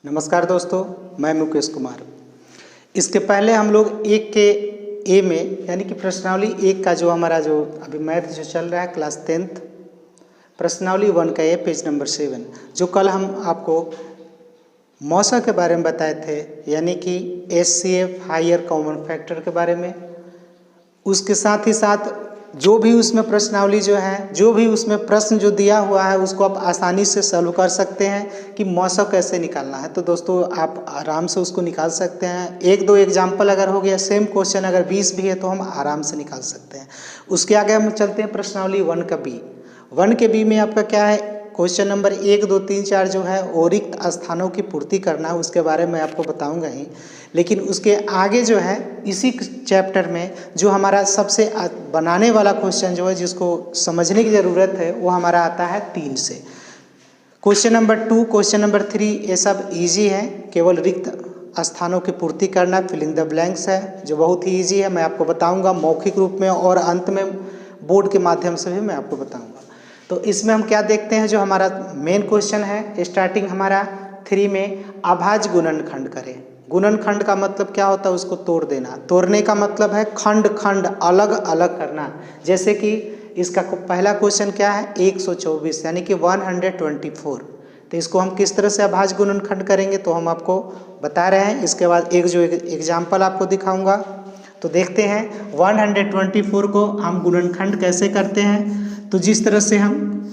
नमस्कार दोस्तों, मैं मुकेश कुमार। इसके पहले हम लोग एक के ए में यानी कि प्रश्नावली एक का जो हमारा जो अभी मैथ जो चल रहा है क्लास 10th प्रश्नावली 1 का ए पेज नंबर 7 जो कल हम आपको मौसा के बारे में बताए थे यानी कि HCF हायर कॉमन फैक्टर के बारे में। उसके साथ ही साथ जो भी उसमें प्रश्नावली जो है, जो भी उसमें प्रश्न जो दिया हुआ है उसको आप आसानी से सॉल्व कर सकते हैं कि मौसा कैसे निकालना है। तो दोस्तों आप आराम से उसको निकाल सकते हैं। एक दो एग्जाम्पल अगर हो गया, सेम क्वेश्चन अगर 20 भी है तो हम आराम से निकाल सकते हैं। उसके आगे हम चलते हैं प्रश्नावली 1 का बी। 1 के बी में आपका क्या है, क्वेश्चन नंबर 1, 2, 3, 4 जो है वो रिक्त स्थानों की पूर्ति करना है, उसके बारे में आपको बताऊंगा ही। लेकिन उसके आगे जो है इसी चैप्टर में जो हमारा सबसे बनाने वाला क्वेश्चन जो है जिसको समझने की ज़रूरत है वो हमारा आता है 3 से। क्वेश्चन नंबर 2, क्वेश्चन नंबर 3 ये सब इजी है, केवल रिक्त स्थानों की पूर्ति करना, फिलिंग द ब्लैंक्स है जो बहुत ही ईजी है। मैं आपको बताऊँगा मौखिक रूप में और अंत में बोर्ड के माध्यम से भी मैं आपको बताऊँगा। तो इसमें हम क्या देखते हैं, जो हमारा मेन क्वेश्चन है स्टार्टिंग हमारा 3 में अभाज्य गुणनखंड करें। गुणनखंड का मतलब क्या होता है, उसको तोड़ देना। तोड़ने का मतलब है खंड खंड अलग अलग करना। जैसे कि इसका पहला क्वेश्चन क्या है 124 यानी कि 124। तो इसको हम किस तरह से अभाज्य गुणनखंड करेंगे तो हम आपको बता रहे हैं। इसके बाद एक जो एग्जाम्पल आपको दिखाऊंगा तो देखते हैं 124 को हम गुणनखंड कैसे करते हैं। तो जिस तरह से हम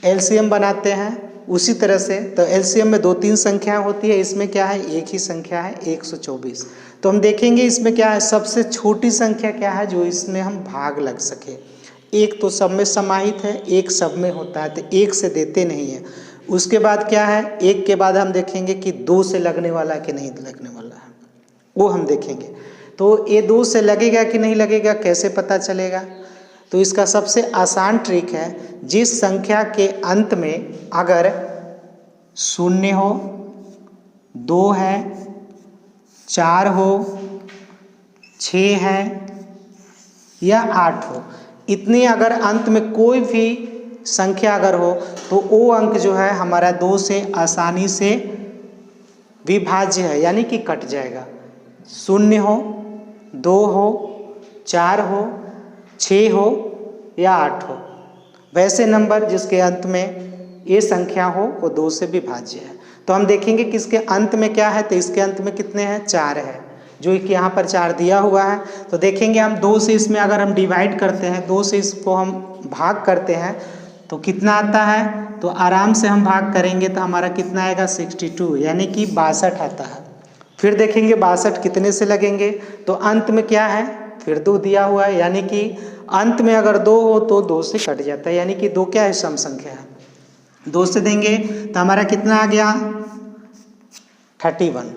एलसीएम बनाते हैं उसी तरह से, तो एलसीएम में 2-3 संख्या होती है, इसमें क्या है एक ही संख्या है 124। तो हम देखेंगे इसमें क्या है, सबसे छोटी संख्या क्या है जो इसमें हम भाग लग सके। एक तो सब में समाहित है, एक सब में होता है, तो एक से देते नहीं है। उसके बाद क्या है, एक के बाद हम देखेंगे कि 2 से लगने वाला कि नहीं लगने वाला है, वो हम देखेंगे। तो ये 2 से लगेगा कि नहीं लगेगा कैसे पता चलेगा। तो इसका सबसे आसान ट्रिक है, जिस संख्या के अंत में अगर 0 हो, 2 है, 4 हो, 6 है या 8 हो, इतने अगर अंत में कोई भी संख्या अगर हो तो वो अंक जो है हमारा 2 से आसानी से विभाज्य है यानी कि कट जाएगा। 0 हो, 2 हो, 4 हो, 6 हो या 8 हो, वैसे नंबर जिसके अंत में ये संख्या हो वो 2 से विभाज्य है। तो हम देखेंगे कि इसके अंत में क्या है, तो इसके अंत में कितने हैं 4 है, जो कि यहाँ पर 4 दिया हुआ है। तो देखेंगे हम 2 से इसमें अगर हम डिवाइड करते हैं, 2 से इसको हम भाग करते हैं तो कितना आता है, तो आराम से हम भाग करेंगे तो हमारा कितना आएगा 62 यानी कि 62 आता है। फिर देखेंगे 62 कितने से लगेंगे, तो अंत में क्या है फिर 2 दिया हुआ है यानी कि अंत में अगर 2 हो तो 2 से कट जाता है यानी कि 2 क्या है सम संख्या है। 2 से देंगे तो हमारा कितना आ गया 31।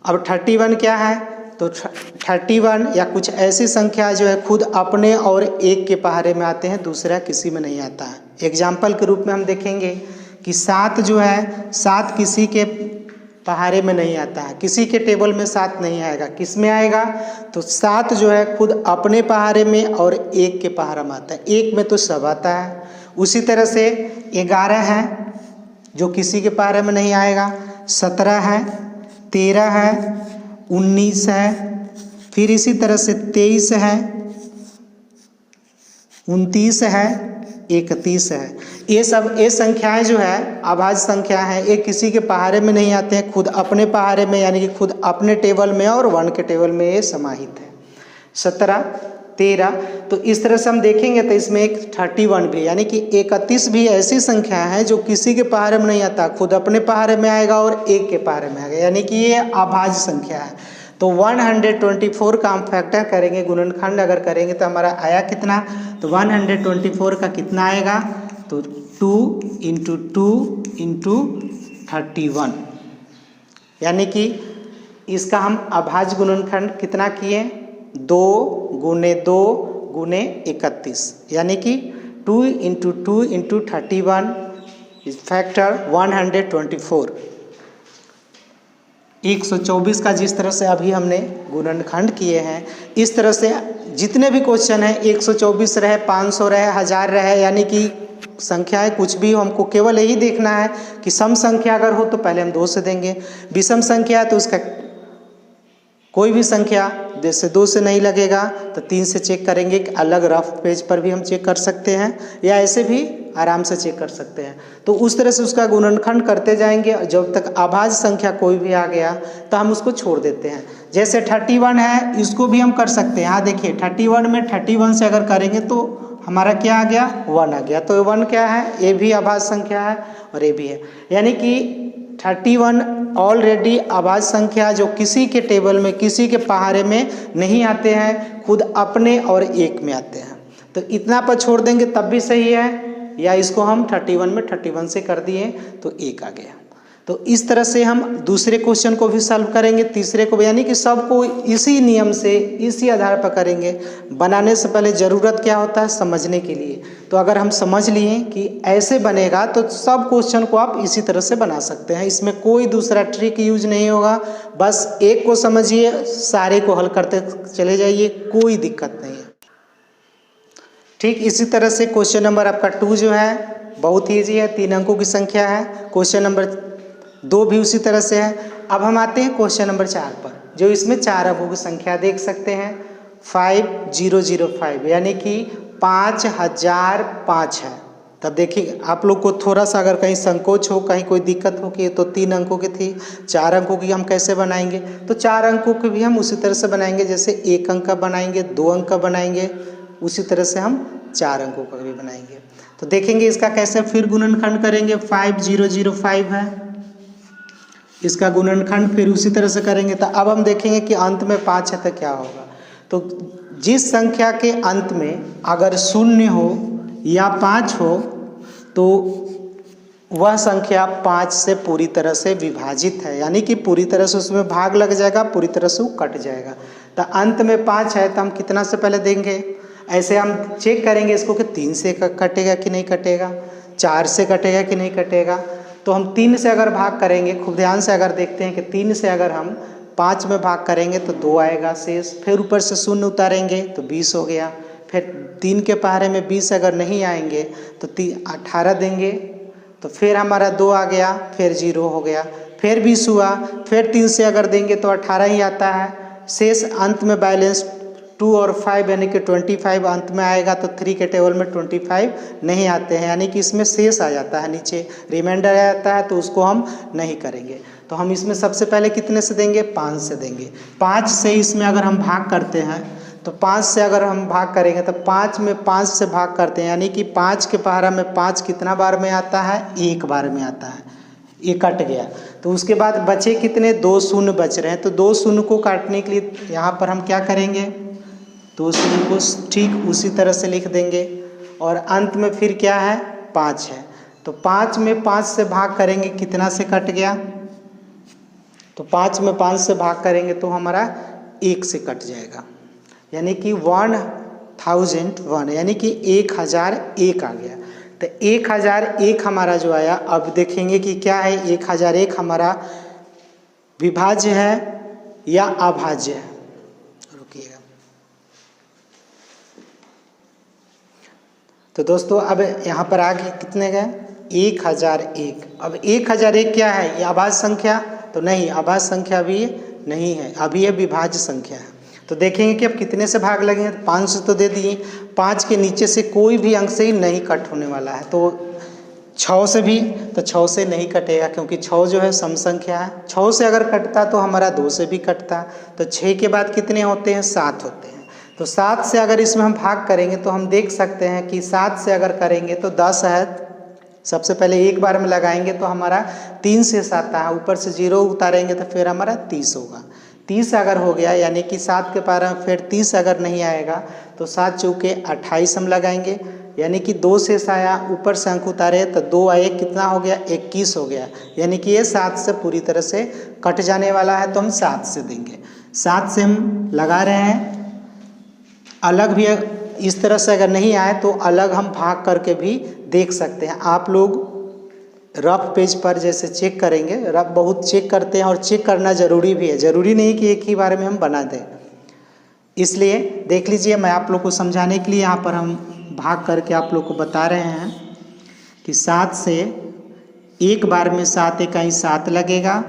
अब 31 क्या है, तो 31 या कुछ ऐसी संख्या जो है खुद अपने और एक के पहाड़े में आते हैं, दूसरा किसी में नहीं आता है। एग्जाम्पल के रूप में हम देखेंगे कि 7 जो है 7 किसी के पहाड़े में नहीं आता है, किसी के टेबल में 7 नहीं आएगा, किस में आएगा, तो 7 जो है खुद अपने पहाड़े में और एक के पहाड़े में आता है, एक में तो सब आता है। उसी तरह से 11 है जो किसी के पहाड़े में नहीं आएगा, 17 है, 13 है, 19 है, फिर इसी तरह से 23 है, 29 है, 31 है। ये सब ये संख्याएं जो है अभाज्य संख्या है, ये किसी के पहाड़े में नहीं आते हैं, खुद अपने पहाड़े में यानी कि खुद अपने टेबल में और 1 के टेबल में ये समाहित है। 17, 13, तो इस तरह से हम देखेंगे तो इसमें एक 31 भी यानी कि 31 भी ऐसी संख्या है जो किसी के पहाड़े में नहीं आता, खुद अपने पहाड़े में आएगा और एक के पहाड़े में आएगा यानी कि ये अभाज्य संख्या है। तो 124 का हम फैक्टर करेंगे, गुणनखंड अगर करेंगे तो हमारा आया कितना, तो 124 का कितना आएगा, तो 2 × 2 × 31 यानी कि इसका हम अभाज्य गुणनखंड कितना किए 2 × 2 × 31 यानी कि 2 × 2 × 31 फैक्टर 124। 124 का जिस तरह से अभी हमने गुणनखंड किए हैं, इस तरह से जितने भी क्वेश्चन हैं 124 रहे, 500 रहे, 1000 रहे, यानी कि संख्याएं कुछ भी हो, हमको केवल यही देखना है कि सम संख्या अगर हो तो पहले हम 2 से देंगे, विषम संख्या है तो उसका कोई भी संख्या जैसे 2 से नहीं लगेगा तो 3 से चेक करेंगे। अलग रफ पेज पर भी हम चेक कर सकते हैं या ऐसे भी आराम से चेक कर सकते हैं। तो उस तरह से उसका गुणनखंड करते जाएंगे, जब तक अभाज्य संख्या कोई भी आ गया तो हम उसको छोड़ देते हैं। जैसे 31 है, इसको भी हम कर सकते हैं। हाँ देखिए 31 में 31 से अगर करेंगे तो हमारा क्या आ गया, 1 आ गया। तो 1 क्या है, ये भी अभाज्य संख्या है और ये भी है, यानी कि 31 ऑलरेडी अभाज्य संख्या जो किसी के टेबल में, किसी के पहाड़े में नहीं आते हैं, खुद अपने और एक में आते हैं। तो इतना पर छोड़ देंगे तब भी सही है, या इसको हम 31 में 31 से कर दिए तो 1 आ गया। तो इस तरह से हम दूसरे क्वेश्चन को भी सॉल्व करेंगे, तीसरे को, यानी कि सबको इसी नियम से, इसी आधार पर करेंगे। बनाने से पहले ज़रूरत क्या होता है, समझने के लिए। तो अगर हम समझ लिए कि ऐसे बनेगा तो सब क्वेश्चन को आप इसी तरह से बना सकते हैं। इसमें कोई दूसरा ट्रिक यूज नहीं होगा, बस एक को समझिए, सारे को हल करते चले जाइए, कोई दिक्कत नहीं है। ठीक इसी तरह से क्वेश्चन नंबर आपका 2 जो है बहुत ईजी है, 3 अंकों की संख्या है। क्वेश्चन नंबर 2 भी उसी तरह से है। अब हम आते हैं क्वेश्चन नंबर 4 पर, जो इसमें 4 अंकों की संख्या देख सकते हैं 5005, यानी कि 5005 है। तब देखिए आप लोग को थोड़ा सा अगर कहीं संकोच हो, कहीं कोई दिक्कत हो कि तो 3 अंकों की थी, 4 अंकों की हम कैसे बनाएंगे, तो 4 अंकों की भी हम उसी तरह से बनाएंगे। जैसे 1 अंक का बनाएंगे, 2 अंक का बनाएंगे, उसी तरह से हम 4 अंकों का भी बनाएंगे। तो देखेंगे इसका कैसे फिर गुणनखंड करेंगे। 5005 है, इसका गुणनखंड फिर उसी तरह से करेंगे। तो अब हम देखेंगे कि अंत में 5 है तो क्या होगा। तो जिस संख्या के अंत में अगर 0 हो या 5 हो तो वह संख्या 5 से पूरी तरह से विभाजित है, यानी कि पूरी तरह से उसमें भाग लग जाएगा, पूरी तरह से वो कट जाएगा। तो अंत में 5 है तो हम कितना से पहले देंगे, ऐसे हम चेक करेंगे इसको कि 3 से कटेगा कि नहीं कटेगा, 4 से कटेगा कि नहीं कटेगा। तो हम 3 से अगर भाग करेंगे, खूब ध्यान से अगर देखते हैं कि 3 से अगर हम 5 में भाग करेंगे तो 2 आएगा शेष, फिर ऊपर से 0 उतारेंगे तो 20 हो गया। फिर 3 के पहाड़े में 20 अगर नहीं आएंगे तो 18 देंगे, तो फिर हमारा 2 आ गया, फिर 0 हो गया, फिर 20 हुआ, फिर 3 से अगर देंगे तो 18 ही आता है शेष। अंत में बैलेंस 2 और 5 यानी कि 25 अंत में आएगा। तो 3 के टेबल में 25 नहीं आते हैं, यानी कि इसमें शेष आ जाता है, नीचे रिमाइंडर आ जाता है, तो उसको हम नहीं करेंगे। तो हम इसमें सबसे पहले कितने से देंगे, 5 से देंगे। 5 से इसमें अगर हम भाग करते हैं तो 5 से अगर हम भाग करेंगे तो 5 में 5 से भाग करते हैं, यानी कि 5 के पहाड़ा में 5 कितना बार में आता है, 1 बार में आता है, ये कट गया। तो उसके बाद बचे कितने, 2 शून्य बच रहे हैं। तो 2 शून्य को काटने के लिए यहाँ पर हम क्या करेंगे, 2 शून्य को ठीक उसी तरह से लिख देंगे और अंत में फिर क्या है, 5 है। तो 5 में 5 से भाग करेंगे, कितना से कट गया, तो 5 में 5 से भाग करेंगे तो हमारा 1 से कट जाएगा, यानी कि 1001, यानी कि 1001 आ गया। तो 1001 हमारा जो आया, अब देखेंगे कि क्या है, 1001 हमारा विभाज्य है या अभाज्य है। रुकिएगा। तो दोस्तों अब यहाँ पर आगे कितने गए, 1001। अब 1001 क्या है, ये अभाज्य संख्या तो नहीं, अभाज्य संख्या भी नहीं है, अभी ये विभाज्य संख्या है। तो देखेंगे कि अब कितने से भाग लगेंगे, 5 से तो दे दिए, 5 के नीचे से कोई भी अंक से ही नहीं कट होने वाला है। तो 6 से भी, तो 6 से नहीं कटेगा क्योंकि 6 जो है सम संख्या है। 6 से अगर कटता तो हमारा 2 से भी कटता। तो 6 के बाद कितने होते हैं, 7 होते हैं। तो 7 से अगर इसमें हम भाग करेंगे तो हम देख सकते हैं कि 7 से अगर करेंगे तो 10 है, सबसे पहले एक बार में लगाएंगे तो हमारा 3 से 7 है, ऊपर से 0 उतारेंगे तो फिर हमारा 30 होगा। 30 अगर हो गया, यानी कि 7 के पार में फिर 30 अगर नहीं आएगा तो 7 चौके 28 हम लगाएंगे, यानी कि 2 शेष आया, ऊपर से अंक उतारे तो 2 आए, कितना हो गया, 21 हो गया, यानी कि ये 7 से पूरी तरह से कट जाने वाला है। तो हम 7 से देंगे, 7 से हम लगा रहे हैं। अलग भी इस तरह से अगर नहीं आए तो अलग हम भाग करके भी देख सकते हैं। आप लोग रफ पेज पर जैसे चेक करेंगे, रफ बहुत चेक करते हैं और चेक करना ज़रूरी भी है, ज़रूरी नहीं कि एक ही बार में हम बना दें। इसलिए देख लीजिए, मैं आप लोग को समझाने के लिए यहाँ पर हम भाग करके आप लोग को बता रहे हैं कि 7 से एक बार में 7 इकाई 7 लगेगा।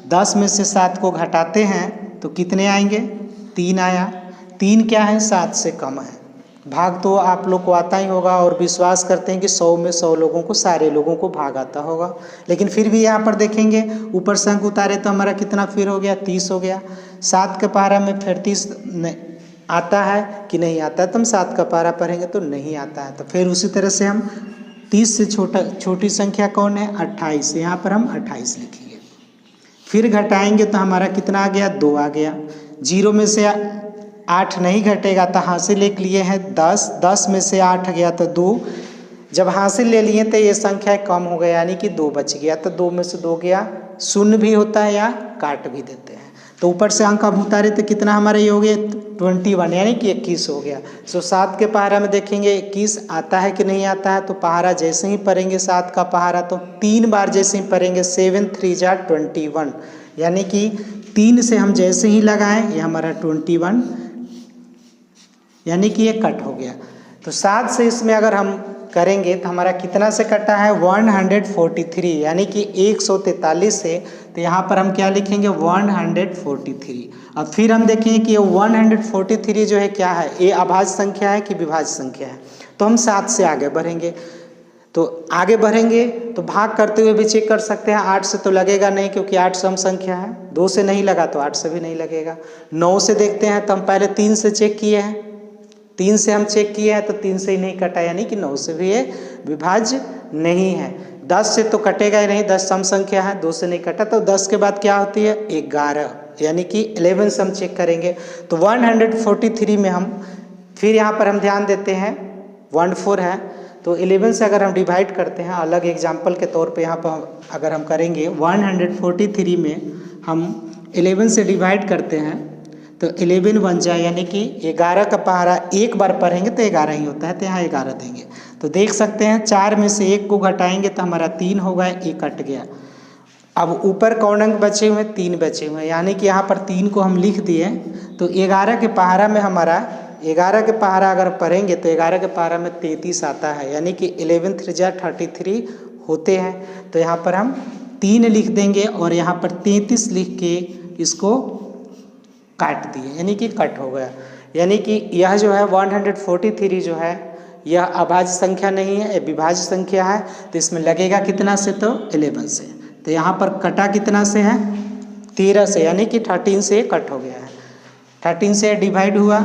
10 में से 7 को घटाते हैं तो कितने आएंगे? 3 आया। 3 क्या है? 7 से कम है। भाग तो आप लोग को आता ही होगा और विश्वास करते हैं कि 100 में 100 लोगों को, सारे लोगों को भाग आता होगा। लेकिन फिर भी यहाँ पर देखेंगे, ऊपर से अंक उतारे तो हमारा कितना फिर हो गया? 30 हो गया। 7 के पहाड़ा में फिर 30 आता है कि नहीं आता है? तो हम 7 का पहाड़ा पढ़ेंगे तो नहीं आता है। तो फिर उसी तरह से हम 30 से छोटी संख्या कौन है? 28। यहाँ पर हम 28 लिखेंगे। फिर घटाएंगे तो हमारा कितना आ गया? 2 आ गया। 0 में से 8 नहीं घटेगा तो हासिल एक लिए हैं 10। 10 में से 8 गया तो 2। जब हासिल ले लिए तो ये संख्या कम हो गया, यानी कि 2 बच गया। तो 2 में से 2 गया, शून्य भी होता है या काट भी देते हैं। तो ऊपर से अंक अब उतारे तो कितना हमारा ये हो गया? 21, यानी कि 21 हो गया। सो 7 के पहाड़ा में देखेंगे 21 आता है कि नहीं आता है? तो पहाड़ा जैसे ही पढ़ेंगे 7 का पहाड़ा तो 3 बार जैसे ही पढ़ेंगे 7 3 जा 21, यानी कि 3 से हम जैसे ही लगाएं ये हमारा 21, यानी कि ये कट हो गया। तो 7 से इसमें अगर हम करेंगे तो हमारा कितना से कटा है? 143, यानी कि 143 से। तो यहाँ पर हम क्या लिखेंगे? 143। अब फिर हम देखेंगे कि ये 143 जो है क्या है? ये अभाज्य संख्या है कि विभाज्य संख्या है? तो हम 7 से आगे बढ़ेंगे। तो आगे बढ़ेंगे तो भाग करते हुए भी चेक कर सकते हैं। 8 से तो लगेगा नहीं, क्योंकि 8 सम संख्या है। 2 से नहीं लगा तो 8 से भी नहीं लगेगा। 9 से देखते हैं तो हम पहले 3 से चेक किए हैं। 3 से हम चेक किए हैं तो 3 से ही नहीं कटा, यानी कि 9 से भी ये विभाज्य नहीं है। 10 से तो कटेगा ही नहीं, 10 सम संख्या है। 2 से नहीं कटा तो 10 के बाद क्या होती है? 11, यानी कि 11 से हम चेक करेंगे। तो 143 में हम फिर यहाँ पर हम ध्यान देते हैं 14 है, तो 11 से अगर हम डिवाइड करते हैं, अलग एग्जाम्पल के तौर पे यहाँ पर अगर हम करेंगे 143 में हम 11 से डिवाइड करते हैं तो 11 बन जाए, यानी कि 11 का पहाड़ा एक बार पढ़ेंगे तो 11 ही होता है, तो यहाँ 11 देंगे। तो देख सकते हैं 4 में से 1 को घटाएंगे तो हमारा 3 होगा, 1 कट गया। अब ऊपर कौन अंक बचे हुए? 3 बचे हुए हैं, यानी कि यहाँ पर 3 को हम लिख दिए। तो 11 के पहाड़ा में हमारा 11 के पहाड़ा अगर पढ़ेंगे तो 11 के पहाड़ा में 33 आता है, यानी कि 11 3 जा 33 होते हैं। तो यहाँ पर हम 3 लिख देंगे और यहाँ पर 33 लिख के इसको काट दिए, यानी कि कट हो गया। यानी कि यह जो है 143 जो है यह अभाज्य संख्या नहीं है, यह विभाज्य संख्या है। तो इसमें लगेगा कितना से? तो 11 से। तो यहाँ पर कटा कितना से है? 13 से, यानी कि 13 से कट हो गया है। 13 से डिवाइड हुआ।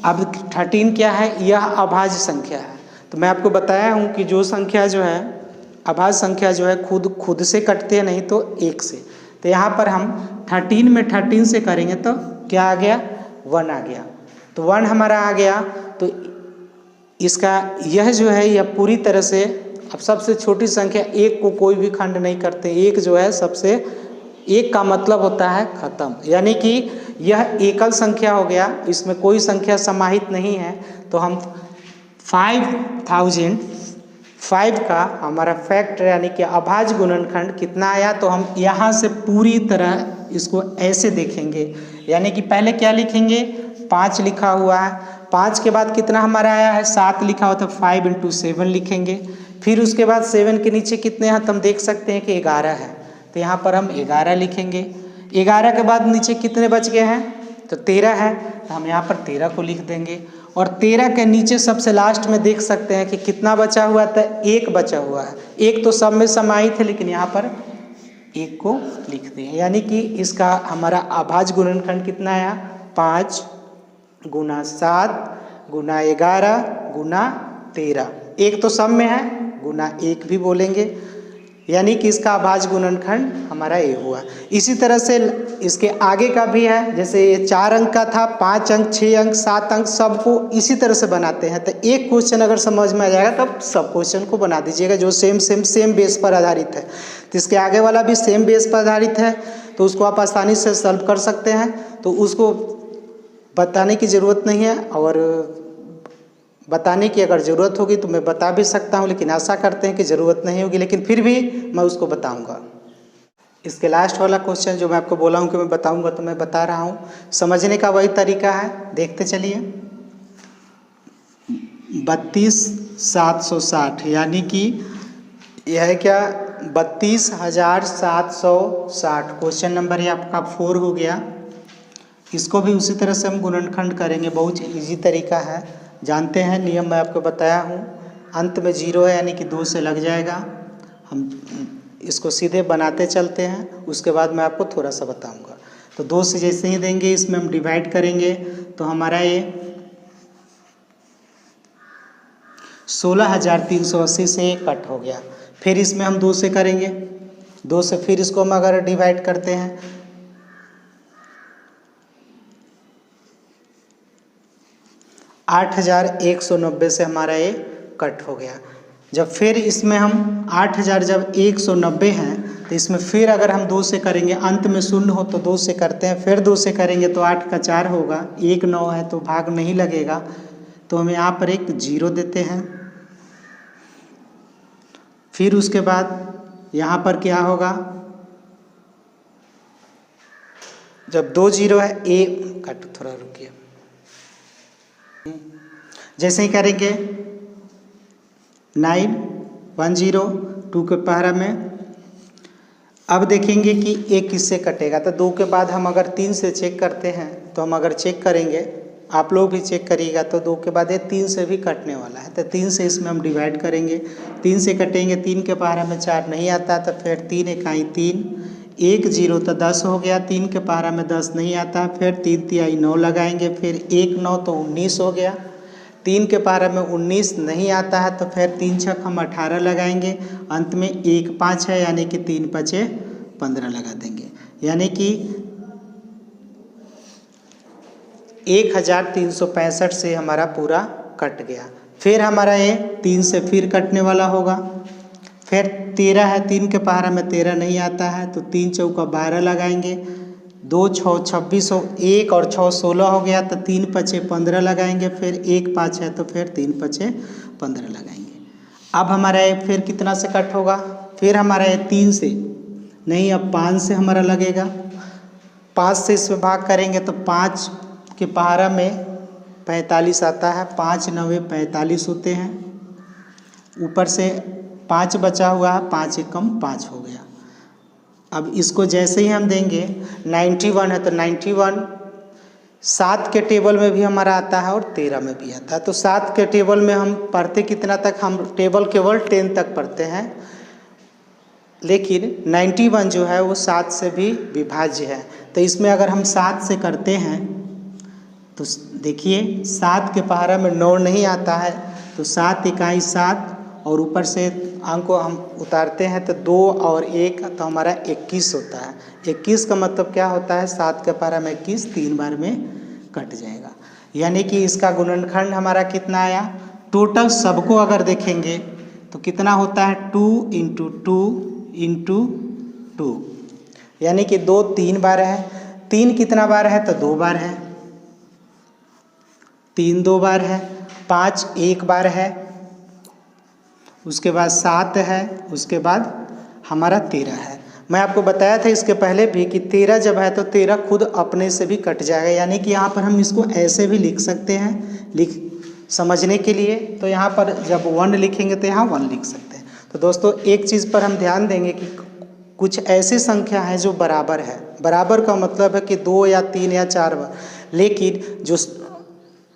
अब 13 क्या है? यह अभाज्य संख्या है। तो मैं आपको बताया हूँ कि जो संख्या जो है अभाज्य संख्या जो है खुद से कटते हैं, नहीं तो 1 से। तो यहाँ पर हम 13 में 13 से करेंगे तो क्या आ गया? 1 आ गया। तो 1 हमारा आ गया। तो इसका यह जो है यह पूरी तरह से, अब सबसे छोटी संख्या 1 को कोई भी खंड नहीं करते। 1 जो है सबसे, 1 का मतलब होता है खत्म, यानी कि यह एकल संख्या हो गया, इसमें कोई संख्या समाहित नहीं है। तो हम 5005 का हमारा फैक्टर यानी कि अभाज्य गुणनखंड कितना आया? तो हम यहाँ से पूरी तरह इसको ऐसे देखेंगे, यानी कि पहले क्या लिखेंगे? 5 लिखा हुआ है। 5 के बाद कितना हमारा आया है? 7 लिखा हुआ, तो 5 × 7 लिखेंगे। फिर उसके बाद 7 के नीचे कितने हैं? तो हम देख सकते हैं कि 11 है, तो यहाँ पर हम 11 लिखेंगे। 11 के बाद नीचे कितने बच गए हैं? तो 13 है, तो हम यहाँ पर 13 को लिख देंगे। और 13 के नीचे सबसे लास्ट में देख सकते हैं कि कितना बचा हुआ था? 1 बचा हुआ है। 1 तो सब में समाहित है, लेकिन यहाँ पर 1 को लिख दें, यानी कि इसका हमारा अभाज्य गुणनखंड कितना आया? 5 × 7 × 11 × 13। 1 तो सब में है, गुना 1 भी बोलेंगे, यानी कि इसका अभाज्य गुणनखंड हमारा ये हुआ। इसी तरह से इसके आगे का भी है, जैसे ये 4 अंक का था, 5 अंक, 6 अंक, 7 अंक, सबको इसी तरह से बनाते हैं। तो एक क्वेश्चन अगर समझ में आ जाएगा तब सब क्वेश्चन को बना दीजिएगा, जो सेम बेस पर आधारित है। तो इसके आगे वाला भी सेम बेस पर आधारित है, तो उसको आप आसानी से सॉल्व कर सकते हैं। तो उसको बताने की ज़रूरत नहीं है, और बताने की अगर ज़रूरत होगी तो मैं बता भी सकता हूँ, लेकिन आशा करते हैं कि ज़रूरत नहीं होगी, लेकिन फिर भी मैं उसको बताऊँगा। इसके लास्ट वाला क्वेश्चन जो मैं आपको बोला हूँ कि मैं बताऊँगा, तो मैं बता रहा हूँ। समझने का वही तरीका है, देखते चलिए। 32,760 यानी कि यह है क्या, 32,760। क्वेश्चन नंबर ये आपका 4 हो गया। इसको भी उसी तरह से हम गुणनखंड करेंगे, बहुत इजी तरीका है, जानते हैं नियम, मैं आपको बताया हूँ। अंत में 0 है यानी कि 2 से लग जाएगा। हम इसको सीधे बनाते चलते हैं, उसके बाद मैं आपको थोड़ा सा बताऊँगा। तो 2 से जैसे ही देंगे इसमें हम डिवाइड करेंगे तो हमारा ये 16,380 से कट हो गया। फिर इसमें हम 2 से करेंगे, 2 से फिर इसको हम अगर डिवाइड करते हैं 8,190 से हमारा ये कट हो गया। जब फिर इसमें हम 8,000 जब 190 हैं तो इसमें फिर अगर हम 2 से करेंगे, अंत में शून्य हो तो 2 से करते हैं, फिर 2 से करेंगे तो 8 का 4 होगा, 1 9 है तो भाग नहीं लगेगा, तो हम यहाँ पर एक 0 देते हैं। फिर उसके बाद यहाँ पर क्या होगा, जब 2 0 है, कट थोड़ा रुकिए, जैसे ही करेंगे 9 1 0 2 के पहरा में। अब देखेंगे कि 1 किससे कटेगा, तो 2 के बाद हम अगर 3 से चेक करते हैं, तो हम अगर चेक करेंगे, आप लोग भी चेक करिएगा, तो 2 के बाद ये 3 से भी कटने वाला है, तो 3 से इसमें हम डिवाइड करेंगे। 3 से कटेंगे, 3 के पहरा में 4 नहीं आता, तो फिर 3 इकाई 3, 1 0 तो 10 हो गया। 3 के पहरा में 10 नहीं आता, फिर 3 तिहाई 9 लगाएंगे, फिर 1 9 तो 19 हो गया। 3 के पहरा में 19 नहीं आता है, तो फिर 3 छक हम 18 लगाएंगे, अंत में 1 5 है यानी कि 3 5 15 लगा देंगे, यानी कि 1,365 से हमारा पूरा कट गया। फिर हमारा ये 3 से फिर कटने वाला होगा, फिर 13 है, 3 के पहरा में 13 नहीं आता है, तो 3 चौका 12 लगाएंगे, 2 6 26 हो, 1 और 6 16 हो गया, तो 3 5 15 लगाएंगे, फिर 1 5 है तो फिर 3 5 15 लगाएंगे। अब हमारा ये फिर कितना से कट होगा, फिर हमारा ये 3 से नहीं, अब 5 से हमारा लगेगा। 5 से इसमें भाग करेंगे तो 5 के पहरा में 45 आता है, 5 9 45 होते हैं, ऊपर से 5 बचा हुआ है, 5 एकम 5 हो गया। अब इसको जैसे ही हम देंगे 91 है, तो 91 7 के टेबल में भी हमारा आता है और 13 में भी आता है। तो 7 के टेबल में हम पढ़ते कितना तक, हम टेबल केवल 10 तक पढ़ते हैं, लेकिन 91 जो है वो 7 से भी विभाज्य है। तो इसमें अगर हम 7 से करते हैं तो देखिए 7 के पहरा में 9 नहीं आता है, तो 7 इकाई 7 और ऊपर से अंक को हम उतारते हैं तो 2 और 1 तो हमारा 21 होता है। 21 का मतलब क्या होता है, 7 के पहरा में 21 3 बार में कट जाएगा, यानी कि इसका गुणनखंड हमारा कितना आया। टोटल सबको अगर देखेंगे तो कितना होता है, 2 × 2 × 2, यानी कि 2 3 बार है। 3 कितना बार है, तो 2 बार है, 3 2 बार है, 5 1 बार है, उसके बाद 7 है, उसके बाद हमारा 13 है। मैं आपको बताया था इसके पहले भी कि 13 जब है तो 13 खुद अपने से भी कट जाएगा, यानी कि यहाँ पर हम इसको ऐसे भी लिख सकते हैं, समझने के लिए। तो यहाँ पर जब 1 लिखेंगे तो यहाँ 1 लिख सकते हैं। तो दोस्तों एक चीज़ पर हम ध्यान देंगे कि कुछ ऐसी संख्या है जो बराबर है। बराबर का मतलब है कि 2 या 3 या 4 बार, लेकिन जो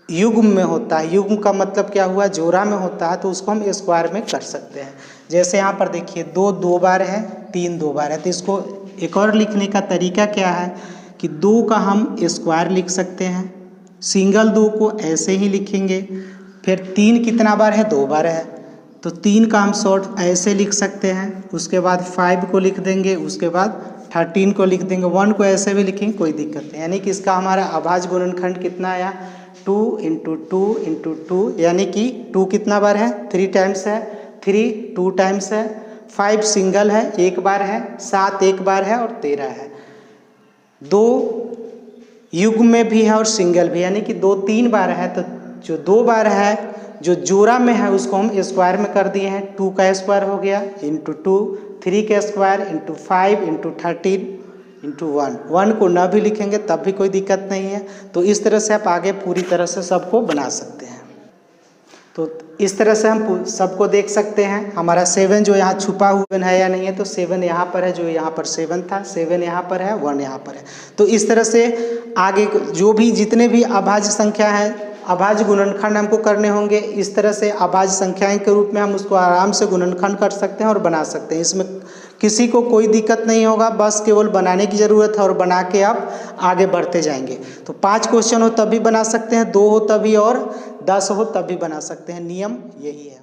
युग्म में होता है, युग्म का मतलब क्या हुआ, जोड़ा में होता है, तो उसको हम स्क्वायर में कर सकते हैं। जैसे यहाँ पर देखिए 2 2 बार है, 3 2 बार है, तो इसको एक और लिखने का तरीका क्या है कि 2 का हम स्क्वायर लिख सकते हैं, सिंगल 2 को ऐसे ही लिखेंगे। फिर 3 कितना बार है, 2 बार है, तो 3 का हम शॉर्ट ऐसे लिख सकते हैं। उसके बाद 5 को लिख देंगे, उसके बाद 13 को लिख देंगे, 1 को ऐसे भी लिखेंगे, कोई दिक्कत नहीं। यानी कि इसका हमारा अभाज्य गुणनखंड कितना आया, 2 × 2 × 2, यानी कि 2 कितना बार है, 3 टाइम्स है, 3 2 टाइम्स है, 5 सिंगल है 1 बार है, 7 1 बार है और 13 है। 2 युग्म में भी है और सिंगल भी, यानी कि 2 3 बार है, तो जो 2 बार है जो जोड़ा में है उसको हम स्क्वायर में कर दिए हैं। 2 का स्क्वायर हो गया इंटू 2, 3 का स्क्वायर इंटू 5 इंटू 13 इंटू 1। 1 को ना भी लिखेंगे तब भी कोई दिक्कत नहीं है। तो इस तरह से आप आगे पूरी तरह से सबको बना सकते हैं। तो इस तरह से हम सबको देख सकते हैं। हमारा 7 जो यहाँ छुपा हुआ है या नहीं है, तो 7 यहाँ पर है, जो यहाँ पर 7 था, 7 यहाँ पर है, 1 यहाँ पर है। तो इस तरह से आगे जो भी जितने भी अभाज्य संख्या है, अभाज्य गुणनखंड हमको करने होंगे। इस तरह से अभाज्य संख्याएं के रूप में हम उसको आराम से गुणनखंड कर सकते हैं और बना सकते हैं। इसमें किसी को कोई दिक्कत नहीं होगा, बस केवल बनाने की ज़रूरत है और बना के आप आगे बढ़ते जाएंगे। तो 5 क्वेश्चन हो तब भी बना सकते हैं, 2 हो तभी और 10 हो तब भी बना सकते हैं। नियम यही है।